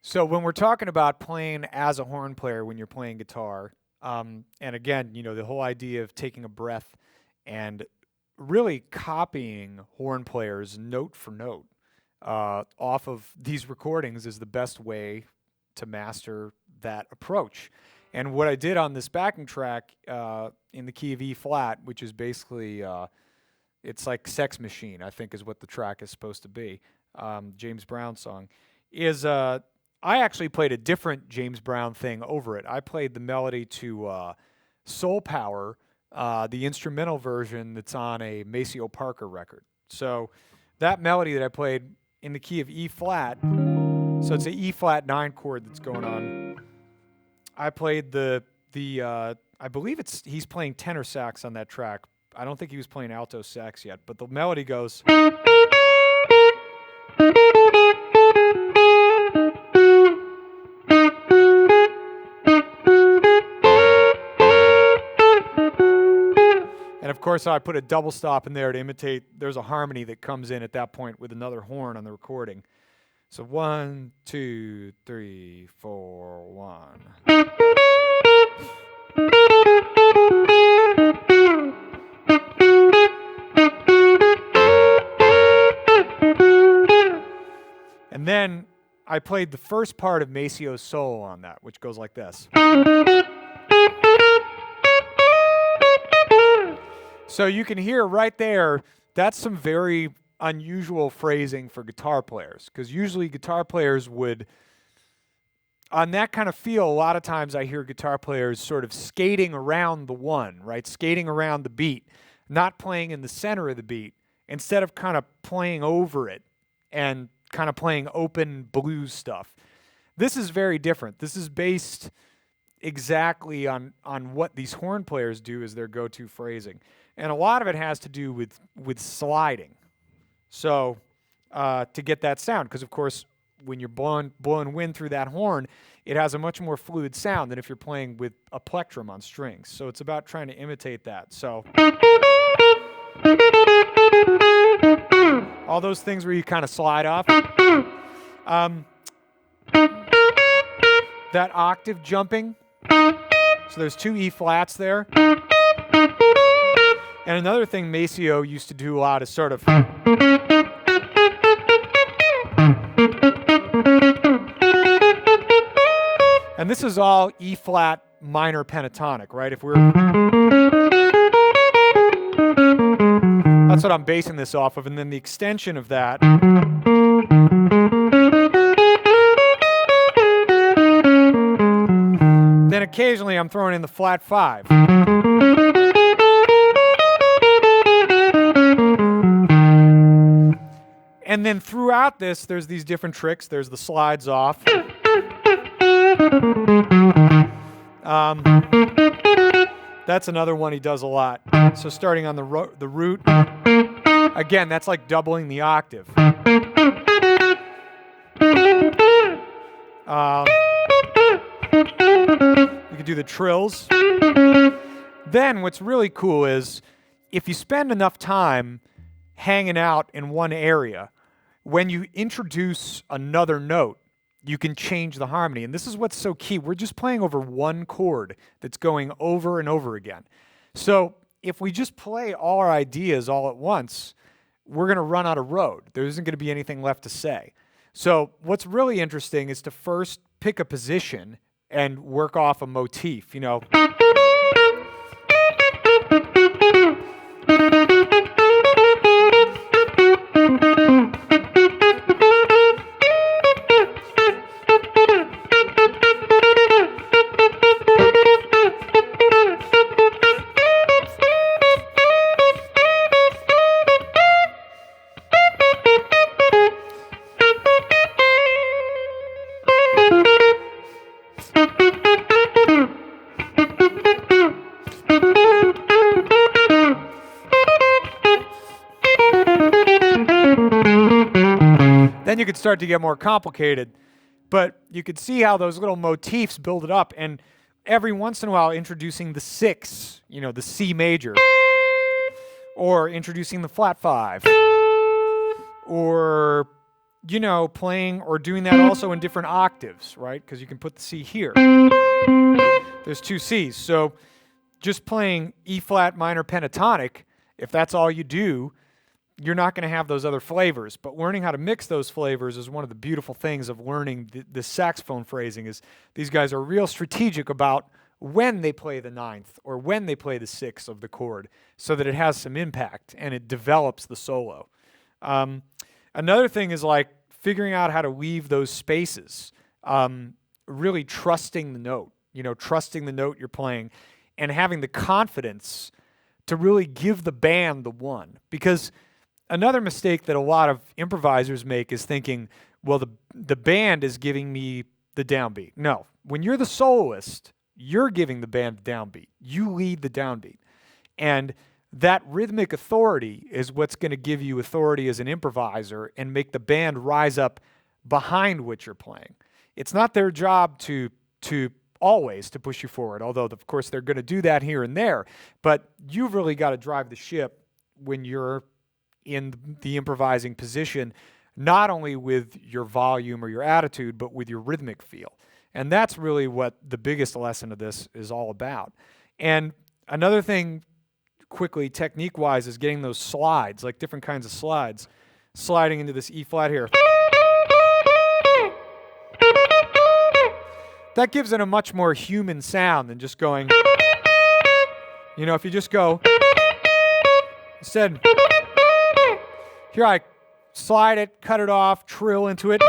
So when we're talking about playing as a horn player when you're playing guitar, and again, the whole idea of taking a breath and really copying horn players note for note off of these recordings is the best way to master that approach. And what I did on this backing track in the key of E flat, which is basically it's like Sex Machine, I think is what the track is supposed to be, James Brown song, is I actually played a different James Brown thing over it. I played the melody to Soul Power, the instrumental version that's on a Maceo Parker record. So that melody that I played in the key of E flat, so it's an E flat 9 chord that's going on. I played the I believe he's playing tenor sax on that track. I don't think he was playing alto sax yet, but the melody goes. And of course, I put a double stop in there to imitate. There's a harmony that comes in at that point with another horn on the recording. So 1, 2, 3, 4, 1. And then I played the first part of Maceo's solo on that, which goes like this. So you can hear right there, that's some very unusual phrasing for guitar players, because usually guitar players would, on that kind of feel, a lot of times I hear guitar players sort of skating around the one, right? Skating around the beat, not playing in the center of the beat, instead of kind of playing over it and kind of playing open blues stuff. This is very different. This is based exactly on what these horn players do as their go-to phrasing. And a lot of it has to do with sliding. So to get that sound, because of course when you're blowing wind through that horn, it has a much more fluid sound than if you're playing with a plectrum on strings. So it's about trying to imitate that. So all those things where you kind of slide off. That octave jumping. So there's 2 E flats there. And another thing Maceo used to do a lot is sort of. And this is all E flat minor pentatonic, right? That's what I'm basing this off of. And then the extension of that. Then occasionally I'm throwing in the flat 5. And then throughout this, there's these different tricks. There's the slides off. That's another one he does a lot. So starting on the root, again, that's like doubling the octave. You can do the trills. Then what's really cool is if you spend enough time hanging out in one area, when you introduce another note, you can change the harmony. And this is what's so key. We're just playing over one chord that's going over and over again. So if we just play all our ideas all at once, we're going to run out of road. There isn't going to be anything left to say. So what's really interesting is to first pick a position and work off a motif, Then you could start to get more complicated, but you could see how those little motifs build it up, and every once in a while introducing the 6, the C major, or introducing the flat 5, or you know, playing or doing that also in different octaves, right? Because you can put the C here. There's two Cs. So just playing E flat minor pentatonic, if that's all you do, you're not going to have those other flavors. But learning how to mix those flavors is one of the beautiful things of learning the saxophone phrasing. Is these guys are real strategic about when they play the ninth or when they play the sixth of the chord, so that it has some impact and it develops the solo. Another thing is like figuring out how to weave those spaces, really trusting the note, you know, trusting the note you're playing and having the confidence to really give the band the one. Because another mistake that a lot of improvisers make is thinking, well, the band is giving me the downbeat. No, when you're the soloist, you're giving the band the downbeat. You lead the downbeat. And that rhythmic authority is what's going to give you authority as an improviser and make the band rise up behind what you're playing. It's not their job to always to push you forward, although of course they're going to do that here and there. But you've really got to drive the ship when you're in the improvising position, not only with your volume or your attitude, but with your rhythmic feel. And that's really what the biggest lesson of this is all about. And another thing, quickly, technique-wise, is getting those slides, like different kinds of slides, sliding into this E flat here. That gives it a much more human sound than just going, you know, if you just go, instead, here I slide it, cut it off, trill into it.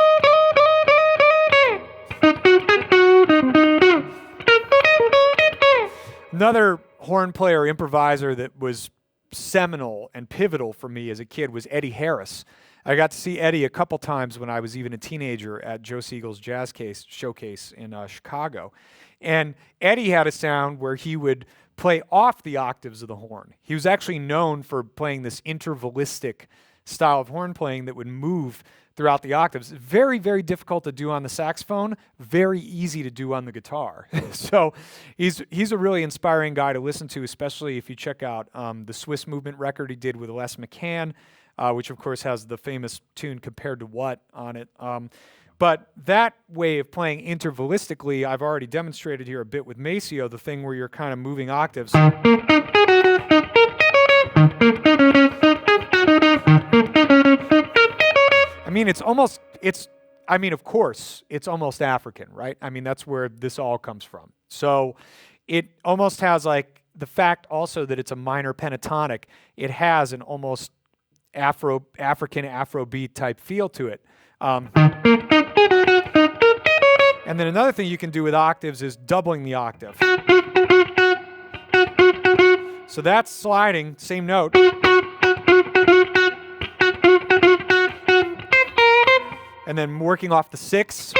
Another horn player, improviser that was seminal and pivotal for me as a kid was Eddie Harris. I got to see Eddie a couple times when I was even a teenager at Joe Siegel's Jazz Showcase in Chicago. And Eddie had a sound where he would play off the octaves of the horn. He was actually known for playing this intervalistic style of horn playing that would move throughout the octaves. Very, very difficult to do on the saxophone, very easy to do on the guitar. So he's a really inspiring guy to listen to, especially if you check out the Swiss Movement record he did with Les McCann, which of course has the famous tune Compared to What on it. But that way of playing intervalistically, I've already demonstrated here a bit with Maceo, the thing where you're kind of moving octaves. I mean, of course, it's almost African, right? I mean, that's where this all comes from. So it almost has like the fact also that it's a minor pentatonic. It has an almost African Afrobeat type feel to it. And then another thing you can do with octaves is doubling the octave. So that's sliding, same note. And then working off the sixth.